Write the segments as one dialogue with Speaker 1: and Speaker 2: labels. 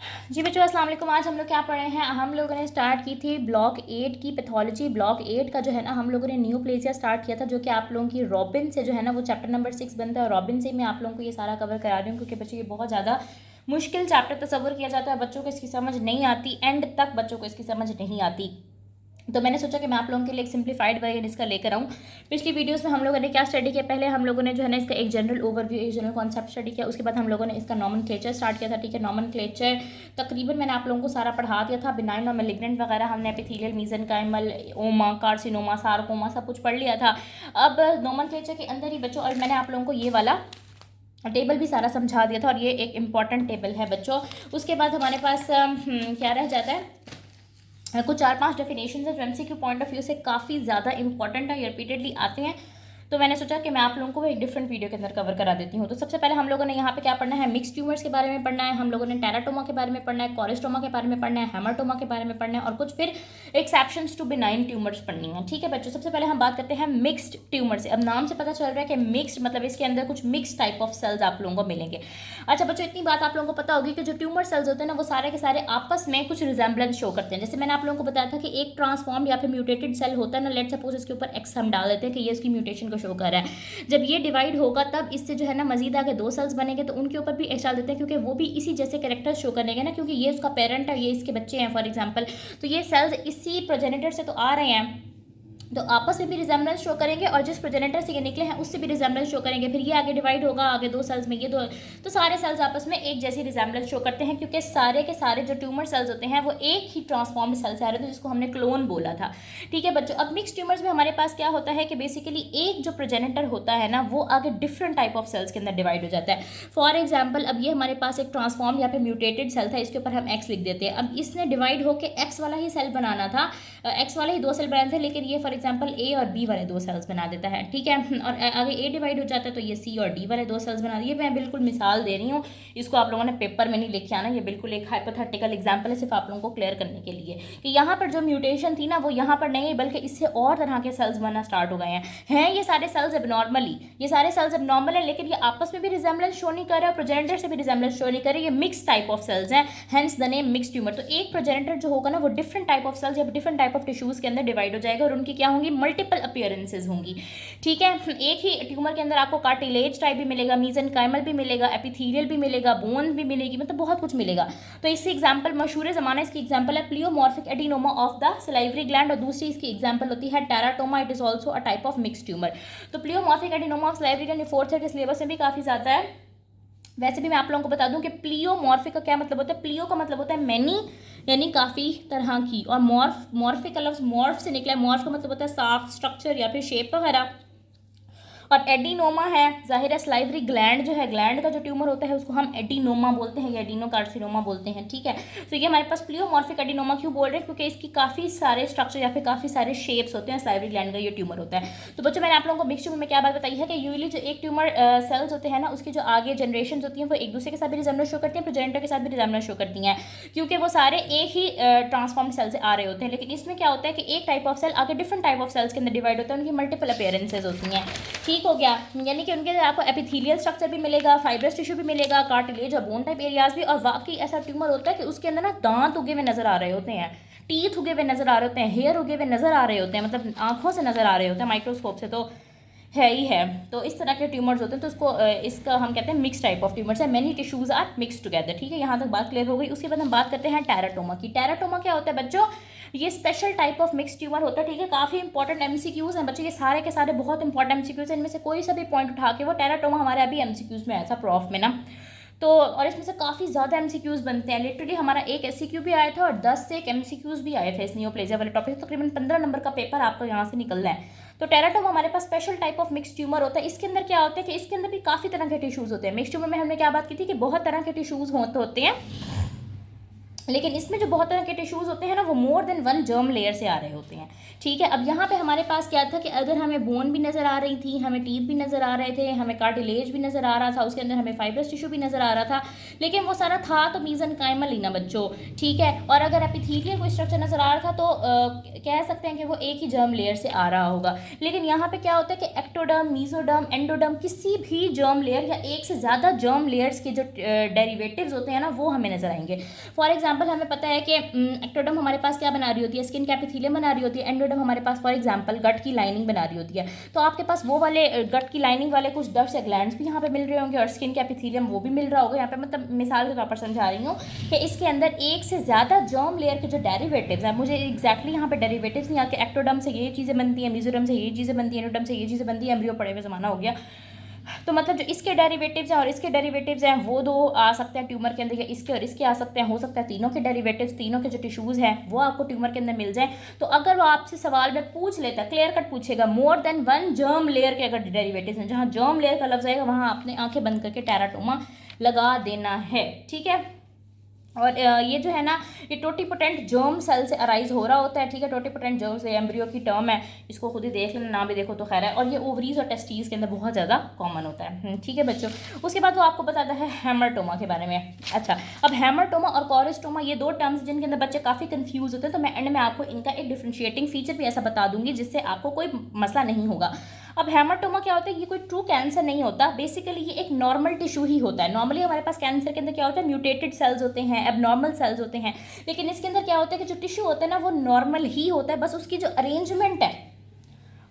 Speaker 1: जी बच्चों अस्सलाम वालेकुम। आज हम लोग क्या पढ़े हैं, हम लोगों ने स्टार्ट की थी ब्लॉक 8 की पैथोलॉजी। ब्लॉक 8 का जो है ना हम लोगों ने न्यूप्लेसिया स्टार्ट किया था, जो कि आप लोगों की रॉबिन से जो है ना वो चैप्टर नंबर 6 बनता है। रॉबिन से मैं आप लोगों को ये सारा कवर करा रही हूँ क्योंकि बच्चों ये बहुत ज़्यादा मुश्किल चैप्टर तस्वर किया जाता है, बच्चों को इसकी समझ नहीं आती, एंड तक बच्चों को इसकी समझ नहीं आती। तो मैंने सोचा कि मैं आप लोगों के लिए एक सिंप्लीफाइड वर्जन इसका लेकर आऊँ। पिछली वीडियोस में हम लोगों ने क्या स्टडी किया, पहले हम लोगों ने जो है ना इसका एक जनरल ओवरव्यू, एक जनरल कॉन्सेप्ट स्टडी किया। उसके बाद हम लोगों ने इसका नॉमेनक्लेचर स्टार्ट किया था। ठीक है, नॉमेनक्लेचर तकरीबन मैंने आप लोगों को सारा पढ़ा दिया था। बिनाइन और मेलिग्नेंट वगैरह हमने एपिथेलियल, मीजनकाइमल, ओमा, कार्सिनोमा, सार्कोमा सब कुछ पढ़ लिया था। अब नॉमेनक्लेचर के अंदर ही बच्चों, और मैंने आप लोगों को ये वाला टेबल भी सारा समझा दिया था, और ये एक इम्पॉर्टेंट टेबल है बच्चों। उसके बाद हमारे पास क्या रह जाता है, कुछ 4-5 डेफिनेशन है जो एमसीक्यू पॉइंट ऑफ व्यू से काफ़ी ज़्यादा इंपॉर्टेंट है, ये रिपीटेडली आते हैं। तो मैंने सोचा कि मैं आप लोगों को एक डिफरेंट वीडियो के अंदर कवर करा देती हूँ। तो सबसे पहले हम लोगों ने यहाँ पे क्या पढ़ना है, मिक्स ट्यूमर्स के बारे में पढ़ना है, हम लोगों ने टेराटोमा के बारे में पढ़ना है, कॉरिस्टोमा के बारे में पढ़ना है, हेमाटोमा के बारे में पढ़ना है, और कुछ फिर एक्सेप्शंस टू बिनाइन ट्यूमर्स पढ़नी है। ठीक है बच्चों, सबसे पहले हम बात करते हैं मिक्स्ड ट्यूमर से। अब नाम से पता चल रहा है कि मिक्स्ड मतलब इसके अंदर कुछ मिक्स टाइप ऑफ सेल्स आप लोगों को मिलेंगे। अच्छा बच्चों, इतनी बात आप लोगों को पता होगी कि जो ट्यूमर सेल्स होते हैं ना वो सारे के सारे आपस में कुछ रिजेंबलेंस शो करते हैं। जैसे मैंने आप लोगों को बताया था कि एक ट्रांसफॉर्म या फिर म्यूटेटेड सेल होता है ना, लेट सपोज इसके ऊपर एक्स हम डाल देते हैं कि ये इसकी म्यूटेशन को शो कर रहा है। जब ये डिवाइड होगा तब इससे जो है ना मजीद आगे 2 सेल्स बनेंगे, तो उनके ऊपर भी एक्स डाल देते हैं क्योंकि वो भी इसी जैसे कैरेक्टर शो करेंगे ना, क्योंकि ये उसका पेरेंट है, ये इसके बच्चे हैं फॉर एग्जाम्पल। तो ये सेल्स इसी प्रोजेनिटर से तो आ रहे हैं, तो आपस में भी रिजेंबलेंस शो करेंगे, और जिस प्रोजेनेटर से ये निकले हैं उससे भी रिजेंबलेंस शो करेंगे। फिर ये आगे डिवाइड होगा, आगे 2 सेल्स में ये 2, तो सारे सेल्स आपस में एक जैसी रिजेंबलेंस शो करते हैं, क्योंकि सारे के सारे जो ट्यूमर सेल्स होते हैं वो एक ही ट्रांसफॉर्म्ड सेल से आ रहे थे, जिसको हमने क्लोन बोला था। ठीक है बच्चों, अब मिक्स ट्यूमर्स में हमारे पास क्या होता है कि बेसिकली एक जो प्रोजेनेटर होता है ना वो आगे डिफरेंट टाइप ऑफ सेल्स के अंदर डिवाइड हो जाता है। फॉर एग्जाम्पल, अब ये हमारे पास एक ट्रांसफॉर्म या फिर म्यूटेटेड सेल था, इसके ऊपर हम एक्स लिख देते हैं। अब इसने डिवाइड होकर एक्स वाला ही सेल बनाना था, एक्स वाले ही 2 सेल बनाए थे, लेकिन ये फॉर एग्जांपल ए और बी वाले 2 सेल्स बना देता है। ठीक है, और आगे ए डिवाइड हो जाता है तो ये सी और डी वाले 2 सेल्स बना दिए। मैं बिल्कुल मिसाल दे रही हूँ, इसको आप लोगों ने पेपर में नहीं लिख के आना, ये बिल्कुल एक हाइपोथेटिकल एग्जाम्पल है सिर्फ आप लोगों को क्लियर करने के लिए कि यहाँ पर जो म्यूटेशन थी ना वो यहाँ पर नहीं है, बल्कि इससे और तरह के सेल्स बनना स्टार्ट हो गए हैं। ये सारे सेल्स एबनॉर्मली, ये सारे सेल्स एबनॉर्मल है, लेकिन ये आपस में भी रिजेंबलेंस शो नहीं कर रहे, प्रोजेनेटर से भी रिजेंबलेंस शो नहीं कर रहे, ये मिक्स टाइप ऑफ सेल्स हैं, hence the name mix tumour. तो एक प्रोजेनेटर जो होगा ना वो डिफरेंट टाइप ऑफ सेल्स या डिफरेंट टाइप ऑफ टिश्यूज के अंदर डिवाइड हो जाएगा, और उनकी क्या होंगी, मल्टीपल अपीयरेंसेज होंगी। ठीक है, एक ही ट्यूमर के अंदर आपको कार्टिलेज टाइप भी मिलेगा, मीजनकाइमल भी मिलेगा, एपिथेलियल भी मिलेगा, बोन्स भी मिलेगी, मतलब बहुत कुछ मिलेगा। तो इससे एग्जांपल मशहूर ज़माना इसकी एग्जांपल है pleomorphic adenoma of the salivary gland, और दूसरी इसकी एग्जांपल होती है teratoma, it is also a type of mix tumour. तो pleomorphic adenoma of salivary gland 4th year के सिलेबस में भी काफ़ी ज़्यादा है। वैसे भी मैं आप लोगों को बता दूं कि प्लियोमॉर्फिक का क्या मतलब होता है, प्लियो का मतलब होता है मैनी, यानी काफ़ी तरह की, और मॉर्फिक का लफ्ज़ मॉर्फ से निकला है। मॉर्फ का मतलब होता है साफ, स्ट्रक्चर या फिर शेप वगैरह। और एडिनोमा है, जाहिर है स्लाइवरी ग्लैंड जो है, ग्लैंड का जो ट्यूमर होता है उसको हम एडिनोमा बोलते हैं या एडिनोकार्सिनोमा बोलते हैं। ठीक है, तो ये हमारे पास प्लियोमॉर्फिक एडिनोमा क्यों बोल रहे हैं, क्योंकि इसकी काफ़ी सारे स्ट्रक्चर या फिर काफ़ी सारे शेप्स होते हैं, स्लाइवरी ग्लैंड का ये ट्यूमर होता है। तो बच्चों मैंने आप लोगों को मिक्स ट्यूमर में क्या बात बताई है कि यूजली जो एक ट्यूमर सेल्स होते हैं ना उसकी जो आगे जनरेशन होती हैं वो एक दूसरे के साथ भी रिजेंबलेंस शो करती हैं, प्रोजेनेटर के साथ भी रिजेंबलेंस शो करती हैं, क्योंकि वो सारे एक ही ट्रांसफॉर्म सेल से आ रहे होते हैं। लेकिन इसमें क्या होता है कि एक टाइप ऑफ सेल आगे डिफरेंट टाइप ऑफ सेल्स के अंदर डिवाइड होता है, उनकी मल्टीपल अपीयरेंसेज होती हैं। ठीक हो गया, यानी कि उनके अंदर आपको एपिथेलियल स्ट्रक्चर भी मिलेगा, फाइब्रस टिश्यू भी मिलेगा, कार्टिलेज और बोन टाइप एरियाज भी, और वाकई ऐसा ट्यूमर होता है कि उसके अंदर ना दांत उगे हुए नजर आ रहे होते हैं, टीथ उगे हुए नजर आ रहे होते हैं, हेयर उगे हुए नजर आ रहे होते हैं, मतलब आंखों से नजर आ रहे होते हैं, माइक्रोस्कोप से तो है ही है। तो इस तरह के ट्यूमर्स होते हैं, तो इसको इसका हम कहते हैं मिक्स टाइप ऑफ ट्यूमर्स है, many tissues are mix together. ठीक है, यहाँ तक बात क्लियर हो गई। उसके बाद हम बात करते हैं टेराटोमा की। टेराटोमा क्या होता है बच्चों, ये special type of mix tumour होता है। ठीक है, काफ़ी इंपॉर्टेंट एमसीक्यूज हैं बच्चों, ये सारे के सारे बहुत इंपॉर्टेंट एमसीक्यूज हैं, इनमें से कोई सा भी पॉइंट उठा के, वो टेराटोमा हमारे अभी एमसीक्यूज में आया था प्रॉफ में ना, तो और इसमें से काफ़ी ज़्यादा एमसीक्यूज बनते हैं। लिटरली हमारा एक एससीक्यू भी आया था और 10 से एक एमसीक्यूज भी आए थे इस नियोप्लेजिया वाले टॉपिक, तकरीबन 15 नंबर का पेपर आपको यहाँ से निकलना है। तो टेराटोमा हमारे पास special type of mix tumour होता है। इसके अंदर क्या होता है कि इसके अंदर भी काफ़ी तरह के टिश्यूज होते हैं। मिक्स ट्यूमर में हमने क्या बात की थी कि बहुत तरह के टिश्यूज होते हैं, लेकिन इसमें जो बहुत तरह के टिश्यूज़ होते हैं ना वो more than one germ layer से आ रहे होते हैं। ठीक है, अब यहाँ पे हमारे पास क्या था कि अगर हमें बोन भी नज़र आ रही थी, हमें टीथ भी नज़र आ रहे थे, हमें कार्टिलेज भी नज़र आ रहा था, उसके अंदर हमें फाइब्रस टिश्यू भी नज़र आ रहा था, लेकिन वो सारा था तो मीज़ेनकाइमल ही ना बच्चों। ठीक है, और अगर एपिथेलियल कोई स्ट्रक्चर नज़र आ रहा था तो कह सकते हैं कि वो एक ही जर्म लेयर से आ रहा होगा। लेकिन यहाँ पे क्या होता है कि एक्टोडर्म, मीजोडर्म, एंडोडर्म, किसी भी जर्म लेयर या एक से ज़्यादा जर्म लेयर्स के जो डेरिवेटिव्स होते हैं ना वो हमें नज़र आएंगे। फॉर एग्जांपल हमें पता है कि एक्टोडर्म हमारे पास क्या बना रही होती है, स्किन का एपिथेलियम बना रही होती है। एंडोडर्म हमारे पास फॉर एग्जांपल गट की लाइनिंग बना रही होती है। तो आपके पास वो वाले गट की लाइनिंग वाले कुछ डक्ट्स या ग्लैंड्स भी यहाँ पे मिल रहे होंगे और स्किन का एपिथेलियम वो भी मिल रहा होगा। यहाँ पे मतलब मिसाल के तौर पर समझा रही हूँ कि इसके अंदर एक से ज़्यादा जर्म लेयर के जो डेरिवेटिव्स हैं, मुझे एग्जैक्टली यहाँ पे डेरिवेटिव्स नहीं आके एक्टोडर्म से ये चीज़ें बनती हैं, मीजोडर्म से ये चीज़ें बनती हैं, एंडोडर्म से ये चीज़ें बनती हैं, एम्ब्रियो पड़े हुए ज़माना हो गया। तो मतलब जो इसके डेरिवेटिव्स हैं और इसके डेरिवेटिव्स हैं वो दो आ सकते हैं ट्यूमर के अंदर, या इसके और इसके आ सकते हैं। हो सकता है तीनों के डेरिवेटिव्स, तीनों के जो टिश्यूज़ हैं वो आपको ट्यूमर के अंदर मिल जाएं। तो अगर वो आपसे सवाल में पूछ लेता, क्लियर कट पूछेगा, more than one germ layer के अगर डेरिवेटिव्स हैं, जहाँ जर्म लेयर का लफ्ज़ आएगा वहाँ आपने आंखें बंद करके टेराटोमा लगा देना है। ठीक है, और ये जो है ना ये टोटीपोटेंट जर्म सेल से अराइज हो रहा होता है। ठीक है, टोटीपोटेंट जर्म से एम्ब्रियो की टर्म है, इसको खुद ही देख लेना, ना भी देखो तो खैर है। और ये ओवरीज और टेस्टीज के अंदर बहुत ज़्यादा कॉमन होता है। ठीक है बच्चों, उसके बाद वो आपको बताता है हेमरटोमा के बारे में। अच्छा, अब हेमरटोमा और कॉरिस्टोमा ये दो टर्म्स जिनके अंदर बच्चे काफ़ी कंफ्यूज होते हैं, तो मैं एंड में आपको इनका एक डिफ्रेंशिएटिंग फीचर भी ऐसा बता दूंगी जिससे आपको कोई मसला नहीं होगा। अब हेमरटोमा क्या होता है, ये कोई ट्रू कैंसर नहीं होता, बेसिकली ये एक नॉर्मल टिश्यू ही होता है। नॉर्मली हमारे पास कैंसर के अंदर क्या होता है, म्यूटेटेड सेल्स होते हैं, एबनॉर्मल सेल्स होते हैं, लेकिन इसके अंदर क्या होता है कि जो टिश्यू होता है ना वो नॉर्मल ही होता है, बस उसकी जो अरेंजमेंट है,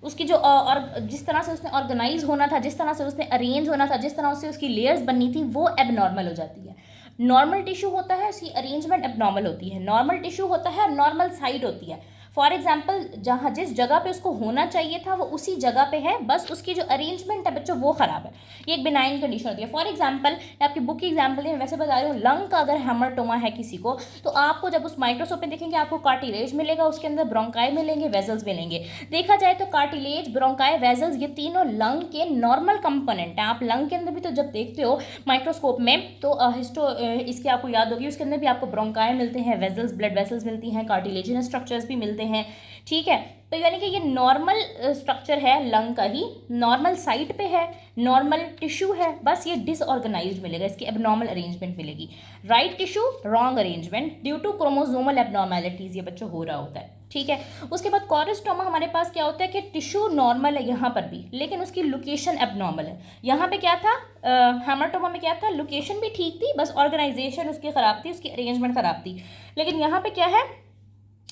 Speaker 1: उसकी जो और जिस तरह से उसने ऑर्गेनाइज होना था, जिस तरह से उसने अरेंज होना था, जिस तरह से उसकी लेयर्स बननी थी, वो एबनॉर्मल हो जाती है। नॉर्मल टिश्यू होता है, उसकी अरेंजमेंट एबनॉर्मल होती है। नॉर्मल टिश्यू होता है, नॉर्मल साइड होती है। फॉर एग्जाम्पल जहाँ जिस जगह पे उसको होना चाहिए था वो उसी जगह पे है, बस उसकी जो अरेंजमेंट है बच्चों वो ख़राब है। ये एक बिनाइन कंडीशन होती है। फॉर एग्जाम्पल मैं आपकी बुक की एग्जाम्पल मैं वैसे बता रही हूँ, लंग का अगर हेमरटोमा है किसी को, तो आपको जब उस माइक्रोस्कोप में देखेंगे आपको कार्टिलेज मिलेगा, उसके अंदर ब्रोंकाई मिलेंगे, वेजल्स मिलेंगे। देखा जाए तो कार्टिलेज, ब्रोंकाई, वेजल्स ये तीनों लंग के नॉर्मल कंपोनेंट हैं। आप लंग के अंदर भी तो जब देखते हो माइक्रोस्कोप में तो इसके आपको याद होगी, उसके अंदर भी आपको ब्रोंकाई मिलते हैं, वेजल्स, ब्लड वेसल्स मिलती हैं, कार्टिलेजिनस स्ट्रक्चर्स भी मिलते हैं। ठीक है, तो यानी कि ये नॉर्मल स्ट्रक्चर है लंग का ही, नॉर्मल साइट पे है, नॉर्मल टिश्यू है, बस ये डिसऑर्गेनाइज्ड मिलेगा, इसकी एबनॉर्मल अरेंजमेंट मिलेगी। Right tissue wrong arrangement due to chromosomal abnormalities, ये बच्चों हो रहा होता है। ठीक है, उसके बाद कॉरिस्टोमा हमारे पास क्या होता है कि टिश्यू नॉर्मल है यहाँ पर भी, लेकिन उसकी लोकेशन एबनॉर्मल है। यहाँ पे क्या था, हेमरटोमा में क्या था, लोकेशन भी ठीक थी, बस ऑर्गेनाइजेशन उसकी ख़राब थी, उसकी अरेंजमेंट ख़राब थी। लेकिन यहाँ पे क्या है,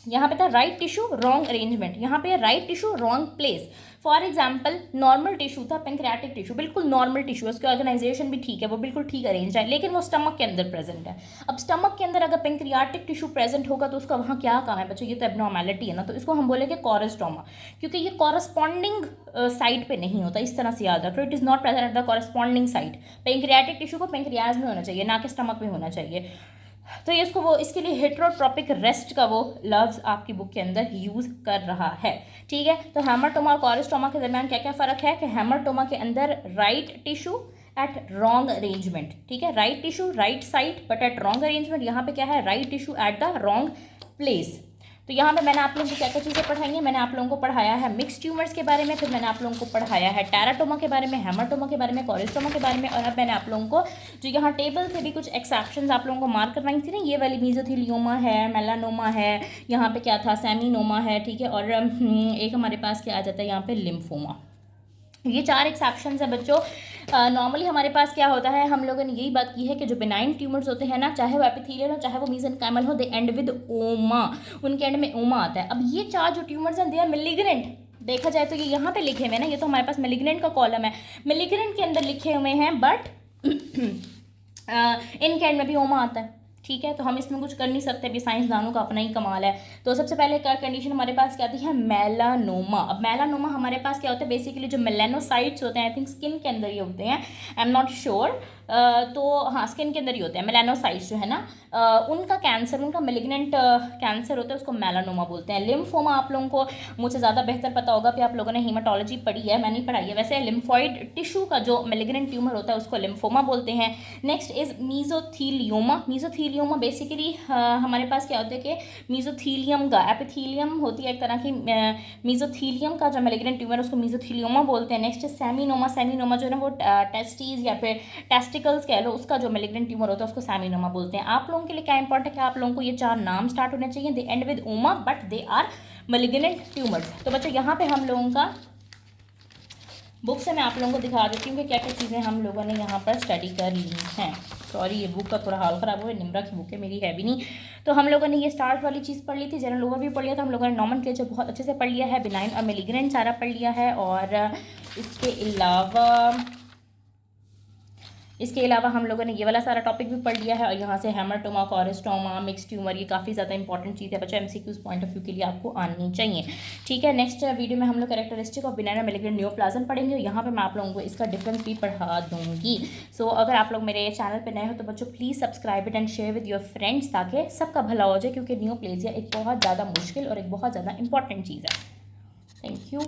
Speaker 1: यहाँ पे था राइट टिश्यू रॉन्ग अरेंजमेंट, यहाँ पे right tissue wrong place. For example normal tissue था, पेंक्रियाटिक टिश्यू बिल्कुल नॉर्मल टिश्यू है, उसकी ऑर्गेनाइजेशन भी ठीक है, वो बिल्कुल ठीक अरेंज है, लेकिन वो स्टमक के अंदर प्रेजेंट है। अब स्टमक के अंदर अगर पेंक्रियाटिक टिश्यू प्रेजेंट होगा तो उसका वहाँ क्या काम है बच्चों, ये तो एबनॉर्मैलिटी है ना, तो इसको हम बोलेंगे कॉरिस्टोमा, क्योंकि ये कॉरस्पॉन्डिंग साइट पे नहीं होता। इस तरह से याद रखो, it is not present at the corresponding site. Pancreatic tissue को पेंक्रियाज में होना चाहिए, ना कि स्टमक में होना चाहिए। तो ये इसको वो इसके लिए हेट्रोट्रोपिक रेस्ट का वो लफ्ज़ आपकी बुक के अंदर यूज़ कर रहा है। ठीक है, तो हेमरटोमा और कॉरिस्टोमा के दरमियान क्या क्या फ़र्क है कि हेमरटोमा के अंदर right tissue at wrong arrangement. ठीक है, right tissue right side but at wrong arrangement. यहाँ पे क्या है, right tissue at the wrong place. तो यहाँ पे मैंने आप लोगों को क्या क्या चीज़ें पढ़ाई हैं, मैंने आप लोगों को पढ़ाया है मिक्स ट्यूमर्स के बारे में, फिर मैंने आप लोगों को पढ़ाया है टेराटोमा के बारे में, हेमरटोमा के बारे में, कॉरिस्टोमा के बारे में, और अब मैंने आप लोगों को जो यहाँ टेबल से भी कुछ एक्सेप्शंस आप लोगों को मार्क करवाई थी ना, ये वाली मीजोथेलियोमा है, मेलानोमा है, यहाँ पे क्या था, सेमिनोमा है। ठीक है, और एक हमारे पास क्या आ जाता है यहाँ पे, लिम्फोमा। ये 4 एक्सेप्शंस हैं बच्चों। नॉर्मली हमारे पास क्या होता है, हम लोगों ने यही बात की है कि जो बिनाइन ट्यूमर्स होते हैं ना, चाहे वो एपिथेलियल हो चाहे वो मीजेनकाइमल हो, दे एंड विद ओमा, उनके एंड में ओमा आता है। अब ये 4 जो ट्यूमर्स हैं दे आर मेलिग्नेंट। देखा जाए तो ये यहाँ पे लिखे हुए हैं ना, ये तो हमारे पास मेलिग्नेंट का कॉलम है, मेलिग्नेंट के अंदर लिखे हुए हैं, बट इनके एंड में भी ओमा आता है। ठीक है, तो हम इसमें कुछ कर नहीं सकते, अभी साइंसदानों का अपना ही कमाल है। तो सबसे पहले का कंडीशन हमारे पास क्या आती है, मेलानोमा। अब मेलानोमा हमारे पास क्या होता है, बेसिकली जो मेलानोसाइट्स होते हैं, आई थिंक स्किन के अंदर ही होते हैं, आई एम नॉट श्योर, तो हाँ स्किन के अंदर ही होते हैं, मेलानोसाइट्स जो है ना, उनका कैंसर, उनका मेलिग्नेंट कैंसर होता है, उसको मेलानोमा बोलते हैं। लिम्फोमा आप लोगों को मुझसे ज़्यादा बेहतर पता होगा कि आप लोगों ने हीमाटोलॉजी पढ़ी है, मैंने पढ़ाई है वैसे। लिम्फॉइड टिश्यू का जो मेलिग्नेंट ट्यूमर होता है उसको लिम्फोमा बोलते हैं। Next is mesothelioma. Mesothelioma basically हमारे पास क्या होता है कि मीजोथीलियम का एपिथीलियम होती है एक तरह की, मीजोथीलियम का जो मेलिग्नेंट ट्यूमर है उसको मीजोथीलियोमा बोलते हैं। Next seminoma. सेमिनोमा जो है ना वो टेस्टीज या फिर टेस्टिकल्स कह लो, उसका जो मेलिग्नेंट ट्यूमर होता है उसको सेमिनोमा बोलते हैं। आप लोगों के लिए क्या इंपॉर्टेंट है कि आप लोगों को ये 4 नाम स्टार्ट होने चाहिए, they end with oma but they are malignant tumours. तो बच्चों यहाँ पे हम लोगों का बुक से मैं आप लोगों को दिखा देती हूँ कि क्या क्या चीज़ें हम लोगों ने यहाँ पर स्टडी कर ली हैं। सॉरी ये बुक का थोड़ा हाल ख़राब हुआ है, निम्रा की बुक है, मेरी है भी नहीं। तो हम लोगों ने ये स्टार्ट वाली चीज़ पढ़ ली थी, जनरल ओवरव्यू पढ़ लिया था हम लोगों ने, नॉमेनक्लेचर बहुत अच्छे से पढ़ लिया है, बिनाइन और मेलिग्नेंट सारा पढ़ लिया है। और इसके अलावा हम लोगों ने ये वाला सारा टॉपिक भी पढ़ लिया है। और यहाँ से हेमाटोमा, कॉरिस्टोमा, मिक्स ट्यूमर, ये काफ़ी ज़्यादा इंपॉर्टेंट चीज़ है बच्चों, एमसीक्यूज पॉइंट ऑफ व्यू के लिए आपको आनी चाहिए। ठीक है, नेक्स्ट वीडियो में हम लोग characteristic of benign malignant neoplasm पढ़ेंगे। यहाँ पे मैं आप लोगों को इसका डिफरेंस भी पढ़ा दूँगी। सो अगर आप लोग मेरे चैनल पर नए हो तो बच्चों please subscribe it and share with your friends, ताकि सबका भला हो जाए, क्योंकि नियोप्लेजिया एक बहुत ज़्यादा मुश्किल और एक बहुत ज़्यादा इंपॉर्टेंट चीज़ है। Thank you.